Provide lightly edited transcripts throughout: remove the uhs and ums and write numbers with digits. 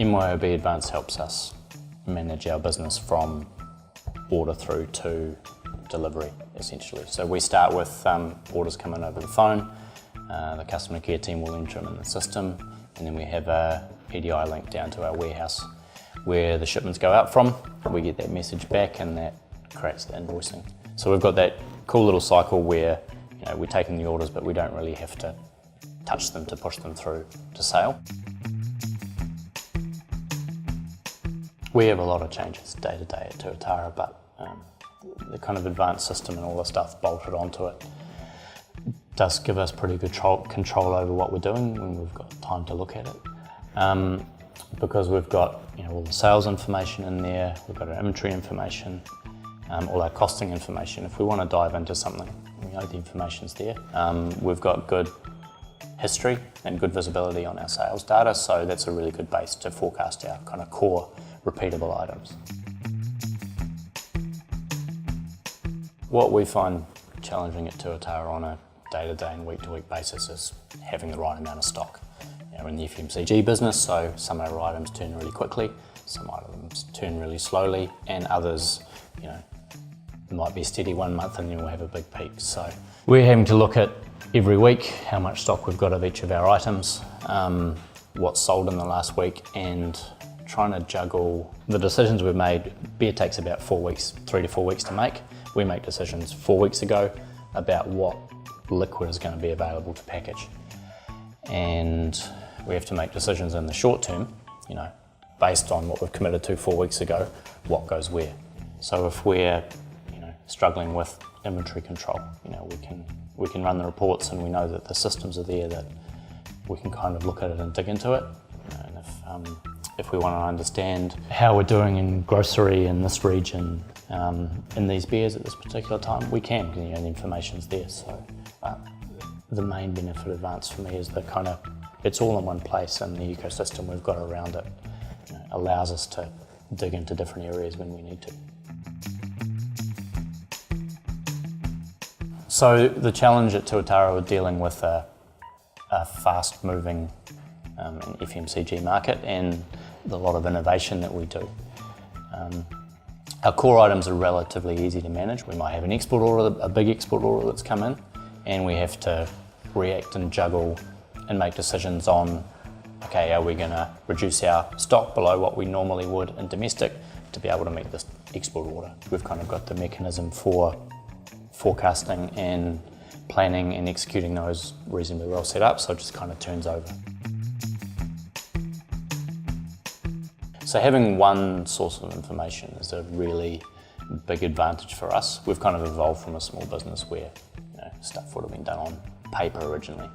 MYOB Advance helps us manage our business from order through to delivery, essentially. So we start with orders coming over the phone, the customer care team will enter them in the system, and then we have a PDI link down to our warehouse where the shipments go out from. We get that message back and that creates the invoicing. So we've got that cool little cycle where we're taking the orders but we don't really have to touch them to push them through to sale. We have a lot of changes day to day at Tuatara, but the kind of advanced system and all the stuff bolted onto it does give us pretty good control over what we're doing when we've got time to look at it. Because we've got all the sales information in there, we've got our inventory information, all our costing information. If we want to dive into something, we know the information's there. We've got good history and good visibility on our sales data, so that's a really good base to forecast our kind of core repeatable items. What we find challenging at Tuatara on a day-to-day and week-to-week basis is having the right amount of stock. We're in the FMCG business, so some of our items turn really quickly, some items turn really slowly, and others, it might be steady 1 month and then we'll have a big peak. So we're having to look at every week how much stock we've got of each of our items, what's sold in the last week, and trying to juggle the decisions we've made. Beer takes about 4 weeks, 3 to 4 weeks to make. We make decisions 4 weeks ago about what liquid is going to be available to package. And we have to make decisions in the short term, based on what we've committed to 4 weeks ago, what goes where. So if we're, struggling with inventory control, we can run the reports and we know that the systems are there that we can kind of look at it and dig into it. And if we want to understand how we're doing in grocery in this region, in these beers at this particular time, we can, the information's there. So the main benefit of Advance for me is it's all in one place, and the ecosystem we've got around it allows us to dig into different areas when we need to. So the challenge at Tuatara is dealing with a fast-moving FMCG market and a lot of innovation that we do. Our core items are relatively easy to manage. We might have an export order, a big export order that's come in, and we have to react and juggle and make decisions on, okay, are we going to reduce our stock below what we normally would in domestic to be able to meet this export order? We've kind of got the mechanism for forecasting and planning and executing those reasonably well set up, so it just kind of turns over. So having one source of information is a really big advantage for us. We've kind of evolved from a small business where stuff would have been done on paper originally.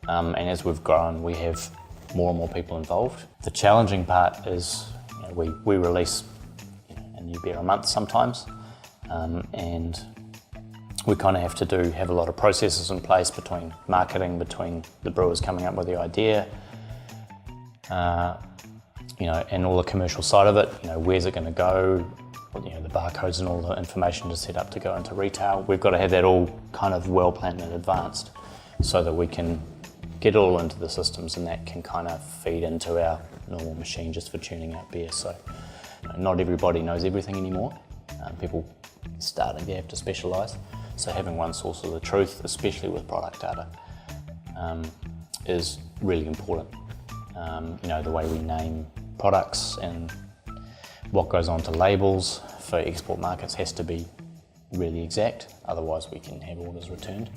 And as we've grown, we have more and more people involved. The challenging part is we release a new beer a month sometimes, and we kind of have to have a lot of processes in place between marketing, between the brewers coming up with the idea, and all the commercial side of it. Where's it going to go? The barcodes and all the information to set up to go into retail. We've got to have that all kind of well planned and advanced so that we can get it all into the systems, and that can kind of feed into our normal machine just for tuning out beer. So not everybody knows everything anymore. People starting to have to specialise. So having one source of the truth, especially with product data, is really important. The way we name products and what goes onto labels for export markets has to be really exact, otherwise we can have orders returned.